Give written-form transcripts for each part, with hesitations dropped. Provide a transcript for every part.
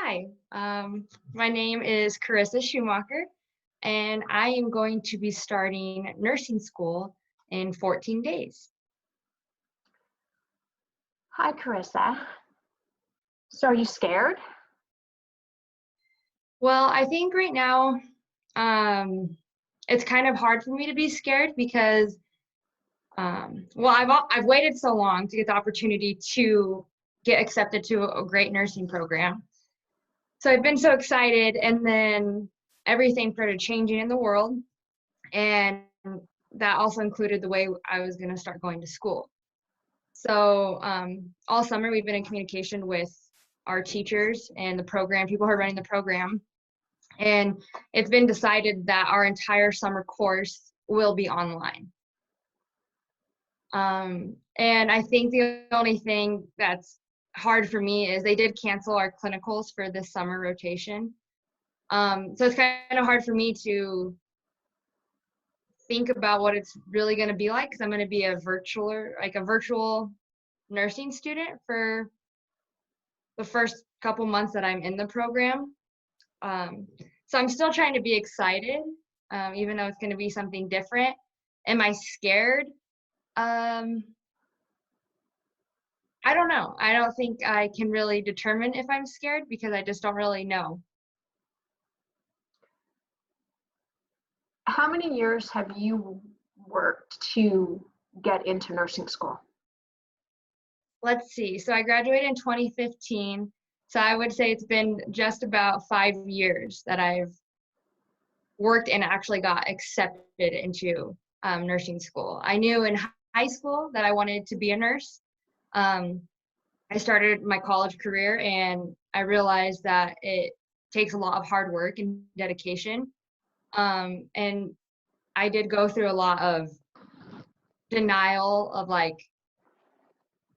Hi, my name is Carissa Schumacher, and I am going to be starting nursing school in 14 days. Hi, Carissa. So are you scared? Well, I think right now it's kind of hard for me to be scared because, I've waited so long to get the opportunity to get accepted to a great nursing program. So I've been so excited, and then everything started changing in the world, and that also included the way I was going to start going to school. So all summer we've been in communication with our teachers and the program, people who are running the program, and it's been decided that our entire summer course will be online. And I think the only thing that's hard for me is they did cancel our clinicals for this summer rotation. So it's kind of hard for me to think about what it's really going to be like, because I'm going to be a virtual nursing student for the first couple months that I'm in the program. So I'm still trying to be excited, even though it's going to be something different. Am I scared? I don't know. I don't think I can really determine if I'm scared because I just don't really know. How many years have you worked to get into nursing school? Let's see. So I graduated in 2015. So I would say it's been just about 5 years that I've worked and actually got accepted into nursing school. I knew in high school that I wanted to be a nurse. I started my college career and I realized that it takes a lot of hard work and dedication. And I did go through a lot of denial of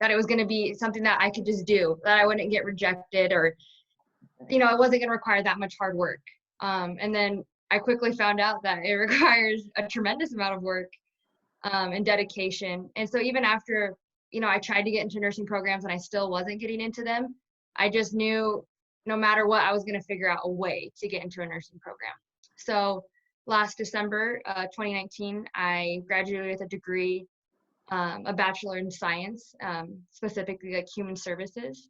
that it was going to be something that I could just do, that I wouldn't get rejected, or, it wasn't going to require that much hard work. And then I quickly found out that it requires a tremendous amount of work and dedication. And so even after, I tried to get into nursing programs and I still wasn't getting into them, I just knew no matter what, I was going to figure out a way to get into a nursing program. So last December, 2019, I graduated with a degree, a bachelor in science, specifically like human services.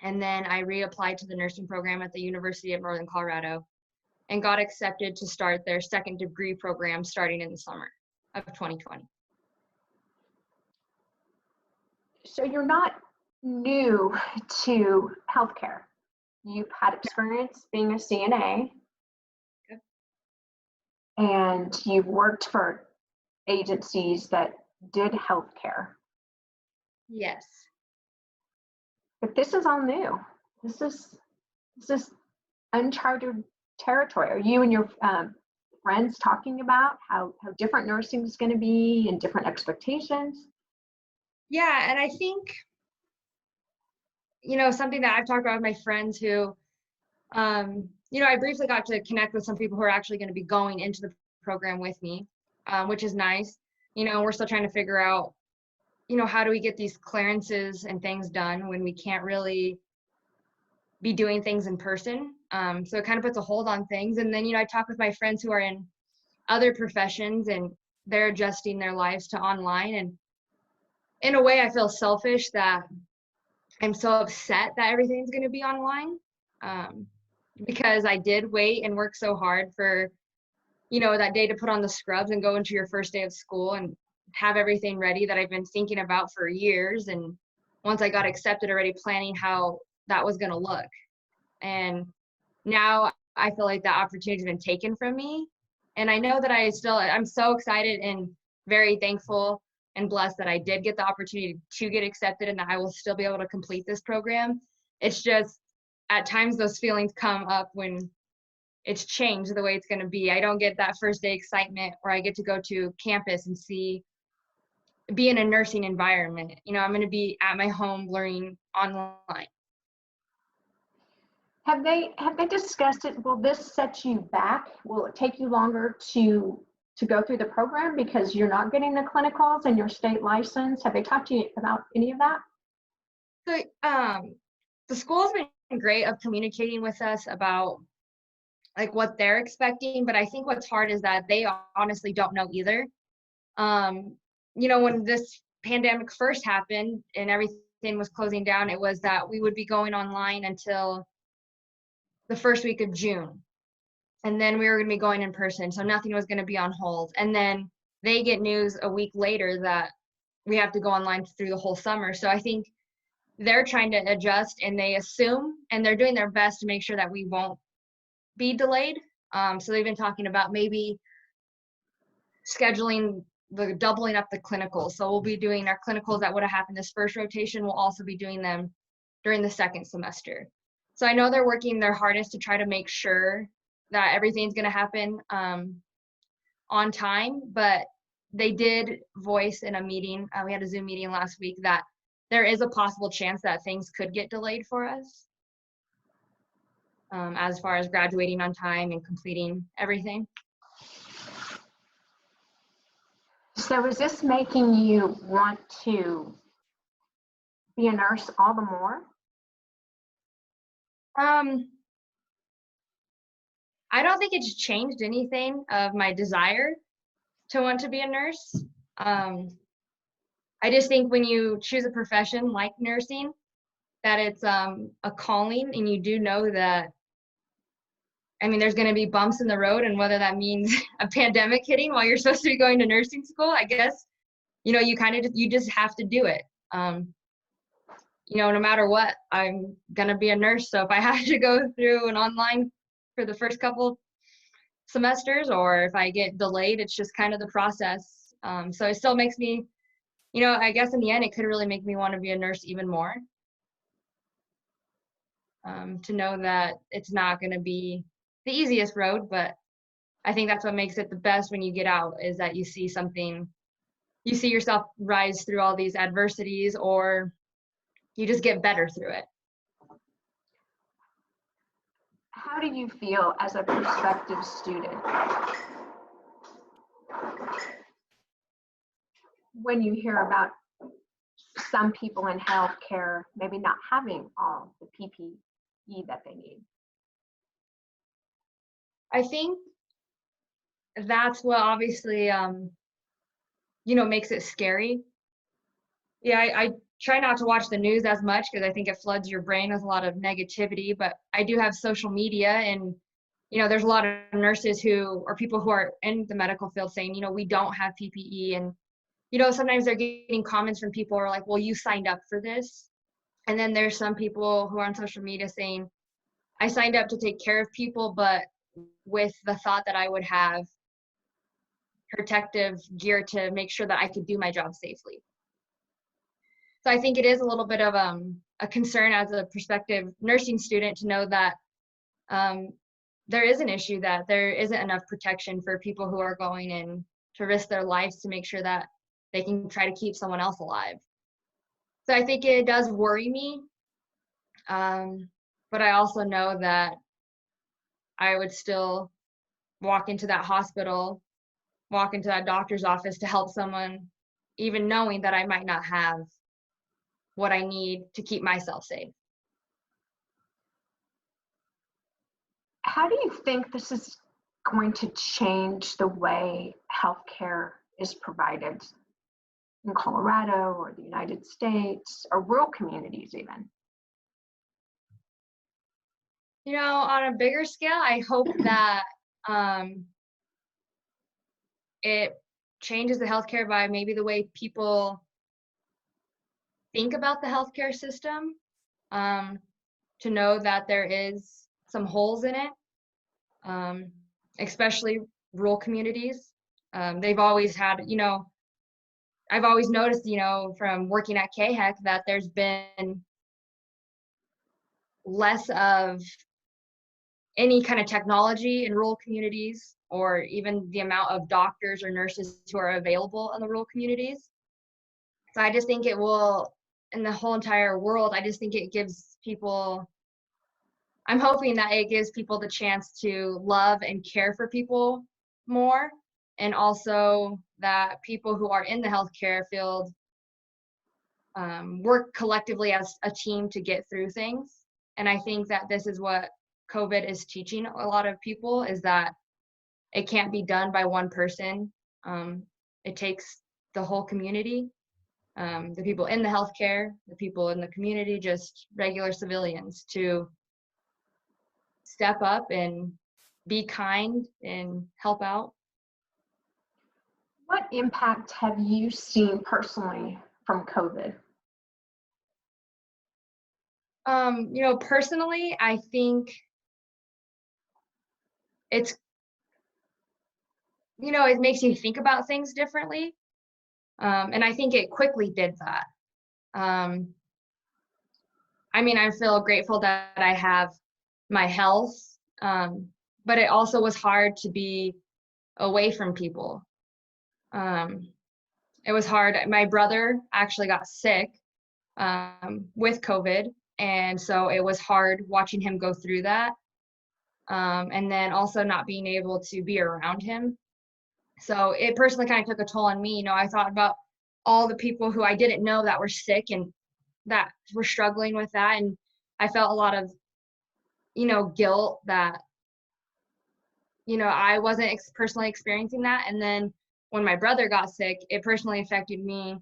And then I reapplied to the nursing program at the University of Northern Colorado and got accepted to start their second degree program starting in the summer of 2020. So you're not new to healthcare. You've had experience being a CNA. Yep. And you've worked for agencies that did healthcare. Yes. But this is all new. This is uncharted territory. Are you and your friends talking about how different nursing is going to be and different expectations? Yeah, and I think, something that I've talked about with my friends who, I briefly got to connect with some people who are actually going to be going into the program with me, which is nice. We're still trying to figure out, how do we get these clearances and things done when we can't really be doing things in person. So it kind of puts a hold on things. And then, I talk with my friends who are in other professions and they're adjusting their lives to online. And in a way, I feel selfish that I'm so upset that everything's going to be online, because I did wait and work so hard for, that day to put on the scrubs and go into your first day of school and have everything ready that I've been thinking about for years. And once I got accepted, already planning how that was going to look. And now I feel like that opportunity has been taken from me. And I know that I'm so excited and very thankful and blessed that I did get the opportunity to get accepted and that I will still be able to complete this program. It's just at times those feelings come up when it's changed the way it's going to be. I don't get that first day excitement where I get to go to campus and be in a nursing environment. I'm going to be at my home learning online. Have they discussed it? Will this set you back? Will it take you longer to go through the program because you're not getting the clinicals and your state license? Have they talked to you about any of that? So the school's been great of communicating with us about like what they're expecting, but I think what's hard is that they honestly don't know either. Um, when this pandemic first happened and everything was closing down, it was that we would be going online until the first week of June. And then we were going to be going in person. So nothing was going to be on hold. And then they get news a week later that we have to go online through the whole summer. So I think they're trying to adjust, and they assume, and they're doing their best to make sure that we won't be delayed. So they've been talking about maybe scheduling the doubling up the clinicals. So we'll be doing our clinicals that would have happened this first rotation. We'll also be doing them during the second semester. So I know they're working their hardest to try to make sure that everything's going to happen on time, but they did voice in a meeting, we had a Zoom meeting last week, that there is a possible chance that things could get delayed for us as far as graduating on time and completing everything. So is this making you want to be a nurse all the more? I don't think it's changed anything of my desire to want to be a nurse. I just think when you choose a profession like nursing, that it's a calling, and you do know that, there's going to be bumps in the road, and whether that means a pandemic hitting while you're supposed to be going to nursing school, I guess, you just have to do it. No matter what, I'm going to be a nurse. So if I have to go through an online for the first couple semesters, or if I get delayed, it's just kind of the process. So it still makes me, I guess in the end, it could really make me want to be a nurse even more. To know that it's not going to be the easiest road, but I think that's what makes it the best when you get out, is that you see yourself rise through all these adversities, or you just get better through it. How do you feel as a prospective student when you hear about some people in healthcare maybe not having all the PPE that they need? I think that's what obviously, makes it scary. Yeah, I try not to watch the news as much because I think it floods your brain with a lot of negativity, but I do have social media, and, there's a lot of nurses or people who are in the medical field saying, we don't have PPE. And, sometimes they're getting comments from people who are like, well, you signed up for this. And then there's some people who are on social media saying, I signed up to take care of people, but with the thought that I would have protective gear to make sure that I could do my job safely. So I think it is a little bit of a concern as a prospective nursing student to know that there is an issue, that there isn't enough protection for people who are going in to risk their lives to make sure that they can try to keep someone else alive. So I think it does worry me, but I also know that I would still walk into that hospital, walk into that doctor's office to help someone, even knowing that I might not have what I need to keep myself safe. How do you think this is going to change the way healthcare is provided in Colorado or the United States or rural communities even? On a bigger scale, I hope that it changes the healthcare by maybe the way people think about the healthcare system, to know that there is some holes in it, especially rural communities. They've always had, I've always noticed, from working at KHEC, that there's been less of any kind of technology in rural communities, or even the amount of doctors or nurses who are available in the rural communities. So I just think it will, in the whole entire world, I just think it gives people, I'm hoping that it gives people the chance to love and care for people more, and also that people who are in the healthcare field work collectively as a team to get through things, And I think that this is what COVID is teaching a lot of people, is that it can't be done by one person. It takes the whole community, the people in the healthcare, the people in the community, just regular civilians, to step up and be kind and help out. What impact have you seen personally from COVID? Personally, I think it's, it makes you think about things differently. And I think it quickly did that. I feel grateful that I have my health, but it also was hard to be away from people. It was hard. My brother actually got sick with COVID, and so it was hard watching him go through that. And then also not being able to be around him. So it personally kind of took a toll on me. I thought about all the people who I didn't know that were sick and that were struggling with that. And I felt a lot of, guilt that, I wasn't personally experiencing that. And then when my brother got sick, it personally affected me,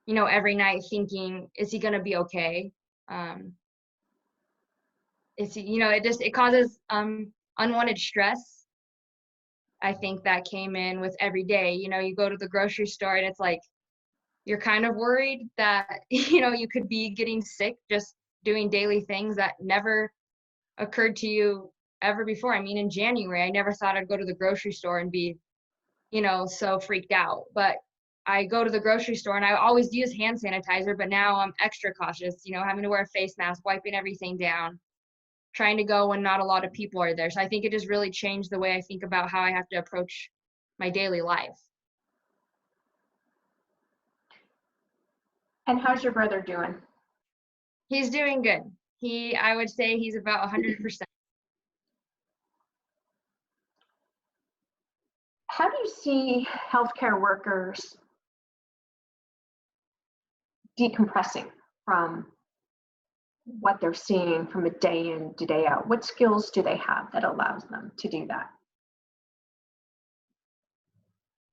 every night thinking, is he going to be okay? Is he, it causes unwanted stress. I think that came in with every day. You go to the grocery store and it's like, you're kind of worried that, you could be getting sick just doing daily things that never occurred to you ever before. In January, I never thought I'd go to the grocery store and be, so freaked out. But I go to the grocery store and I always use hand sanitizer, but now I'm extra cautious, having to wear a face mask, wiping everything down, trying to go when not a lot of people are there. So I think it just really changed the way I think about how I have to approach my daily life. And how's your brother doing? He's doing good. I would say he's about 100%. How do you see healthcare workers decompressing from what they're seeing from a day in to day out? What skills do they have that allows them to do that?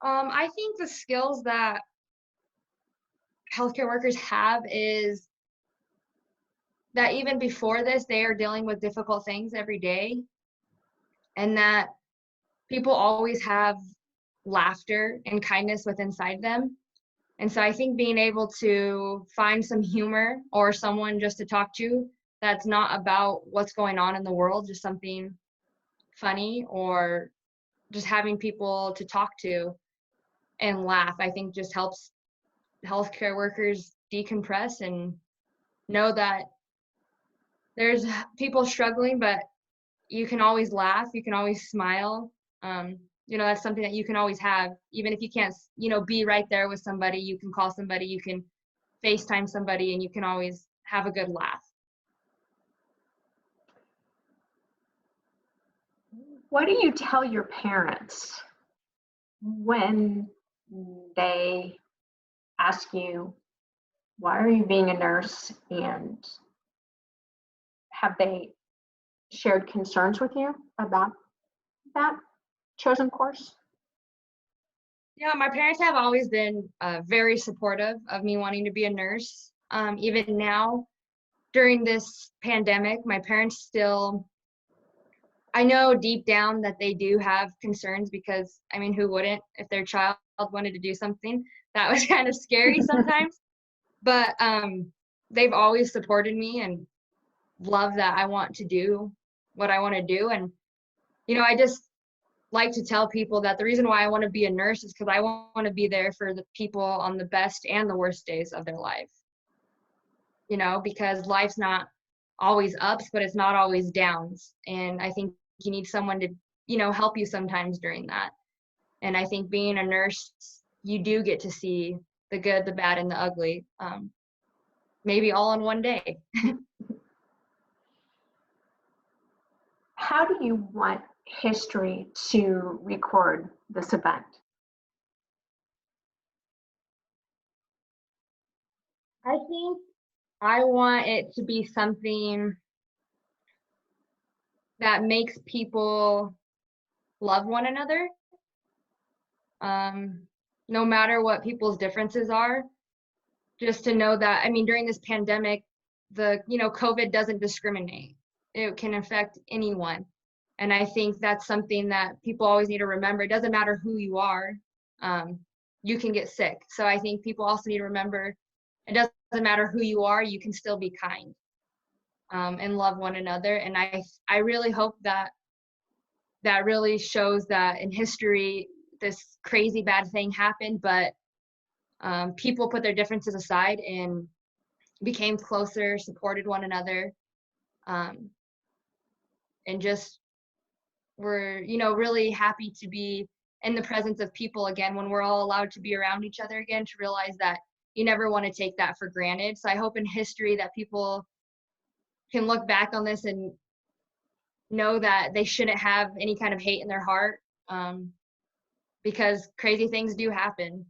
I think the skills that healthcare workers have is that even before this, they are dealing with difficult things every day, and that people always have laughter and kindness within inside them. And so I think being able to find some humor or someone just to talk to that's not about what's going on in the world, just something funny, or just having people to talk to and laugh, I think just helps healthcare workers decompress and know that there's people struggling, but you can always laugh, you can always smile. That's something that you can always have, even if you can't, be right there with somebody. You can call somebody, you can FaceTime somebody, and you can always have a good laugh. What do you tell your parents when they ask you, why are you being a nurse? And have they shared concerns with you about that chosen course? Yeah, my parents have always been very supportive of me wanting to be a nurse. Even now, during this pandemic, my parents still, I know deep down that they do have concerns, because, who wouldn't if their child wanted to do something that was kind of scary sometimes? But they've always supported me and love that I want to do what I want to do. And, I just like to tell people that the reason why I want to be a nurse is because I want to be there for the people on the best and the worst days of their life. Because life's not always ups, but it's not always downs. And I think you need someone to, help you sometimes during that. And I think being a nurse, you do get to see the good, the bad, and the ugly, maybe all in one day. How do you want history to record this event? I think I want it to be something that makes people love one another. No matter what people's differences are, just to know that, I mean, during this pandemic, COVID doesn't discriminate. It can affect anyone. And I think that's something that people always need to remember. It doesn't matter who you are, you can get sick. So I think people also need to remember it doesn't matter who you are, you can still be kind, and love one another. And I really hope that really shows that in history, this crazy bad thing happened, but people put their differences aside and became closer, supported one another, and just were, really happy to be in the presence of people again when we're all allowed to be around each other again, to realize that you never want to take that for granted. So I hope in history that people can look back on this and know that they shouldn't have any kind of hate in their heart, because crazy things do happen.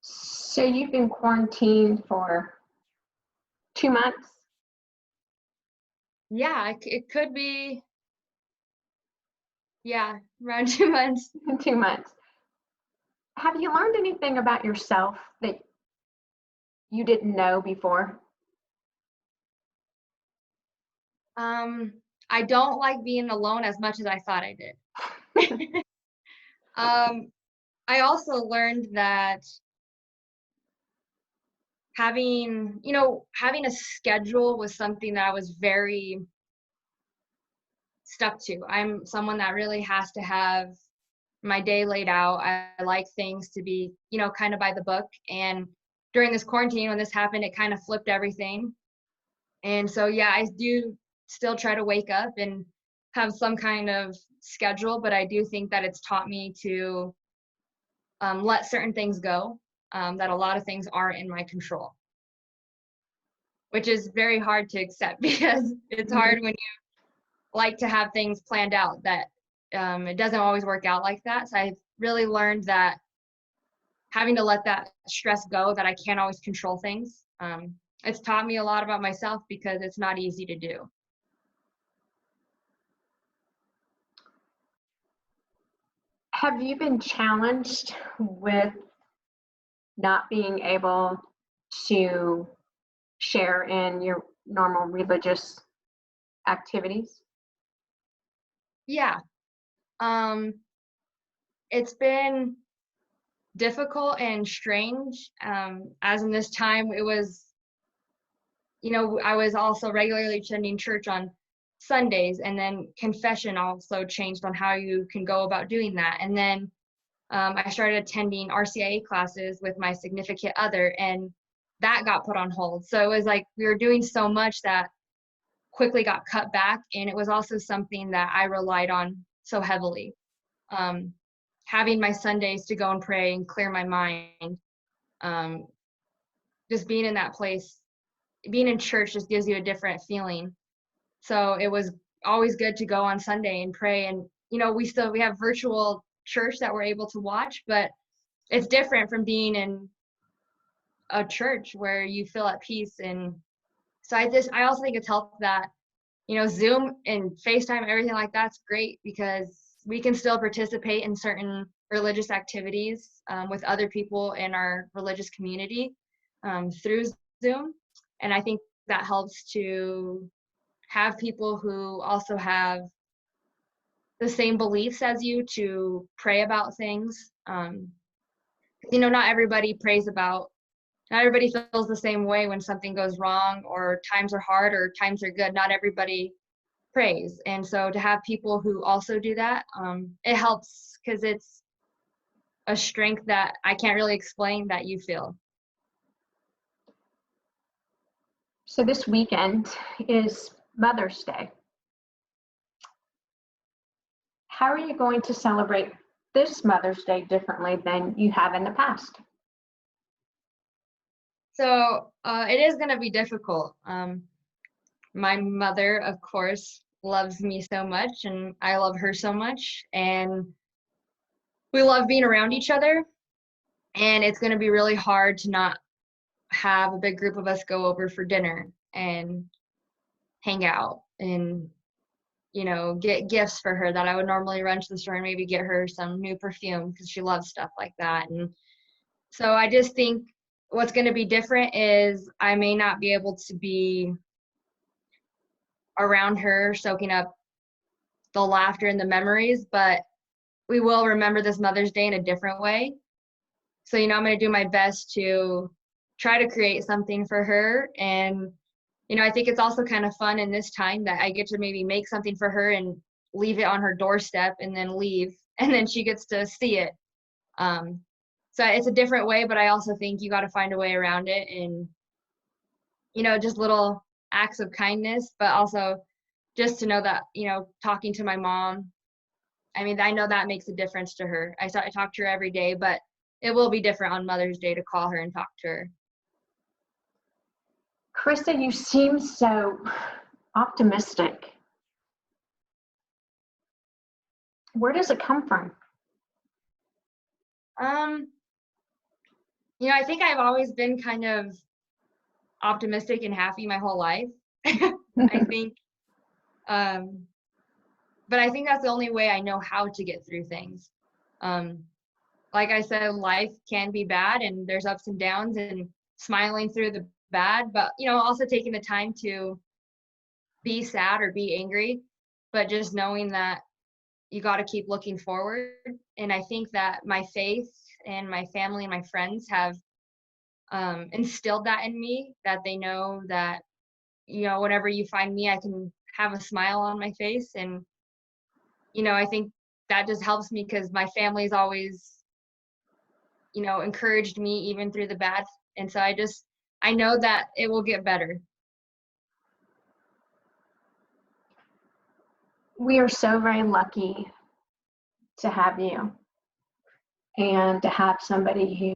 So you've been quarantined for 2 months? Yeah, it could be, yeah, around 2 months. 2 months. Have you learned anything about yourself that you didn't know before? I don't like being alone as much as I thought I did. I also learned that having a schedule was something that I was very stuck to. I'm someone that really has to have my day laid out. I like things to be, kind of by the book. And during this quarantine, when this happened, it kind of flipped everything. And so, yeah, I do still try to wake up and have some kind of schedule, but I do think that it's taught me to let certain things go, that a lot of things aren't in my control, which is very hard to accept because it's hard when you like to have things planned out that it doesn't always work out like that. So I've really learned that having to let that stress go, that I can't always control things. It's taught me a lot about myself because it's not easy to do. Have you been challenged with not being able to share in your normal religious activities? Yeah. It's been difficult and strange, as in this time it was, I was also regularly attending church on Sundays, and then confession also changed on how you can go about doing that. And then I started attending RCIA classes with my significant other, and that got put on hold. So it was like we were doing so much that quickly got cut back, and it was also something that I relied on so heavily. Having my Sundays to go and pray and clear my mind, just being in that place, being in church just gives you a different feeling. So it was always good to go on Sunday and pray. And, we have virtual church that we're able to watch, but it's different from being in a church where you feel at peace. And so I also think it's helped that, Zoom and FaceTime, everything like that's great because we can still participate in certain religious activities with other people in our religious community through Zoom. And I think that helps to have people who also have the same beliefs as you to pray about things. Not everybody not everybody feels the same way when something goes wrong or times are hard or times are good. Not everybody prays. And so to have people who also do that, it helps because it's a strength that I can't really explain that you feel. So this weekend is Mother's Day. How are you going to celebrate this Mother's Day differently than you have in the past? So it is going to be difficult. My mother, of course, loves me so much, and I love her so much, and we love being around each other. And it's going to be really hard to not have a big group of us go over for dinner. And hang out and, you know, get gifts for her that I would normally run to the store and maybe get her some new perfume because she loves stuff like that. And so I just think what's going to be different is I may not be able to be around her soaking up the laughter and the memories, but we will remember this Mother's Day in a different way. So, you know, I'm going to do my best to try to create something for her. And, you know, I think it's also kind of fun in this time that I get to maybe make something for her and leave it on her doorstep and then leave, and then she gets to see it. So it's a different way, but I also think you got to find a way around it, and, you know, just little acts of kindness, but also just to know that, you know, talking to my mom, I mean, I know that makes a difference to her. I talk to her every day, but it will be different on Mother's Day to call her and talk to her. Carissa, you seem so optimistic. Where does it come from? You know, I think I've always been kind of optimistic and happy my whole life. I think, but I think that's the only way I know how to get through things. Like I said, life can be bad and there's ups and downs, and smiling through the bad, but, you know, also taking the time to be sad or be angry, but just knowing that you got to keep looking forward. And I think that my faith and my family and my friends have instilled that in me, that they know that, you know, whenever you find me, I can have a smile on my face. And, you know, I think that just helps me because my family's always, you know, encouraged me even through the bad. And so I know that it will get better. We are so very lucky to have you and to have somebody who's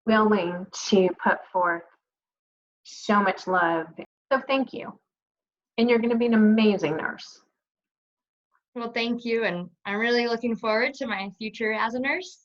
willing to put forth so much love. So thank you. And you're going to be an amazing nurse. Well, thank you. And I'm really looking forward to my future as a nurse.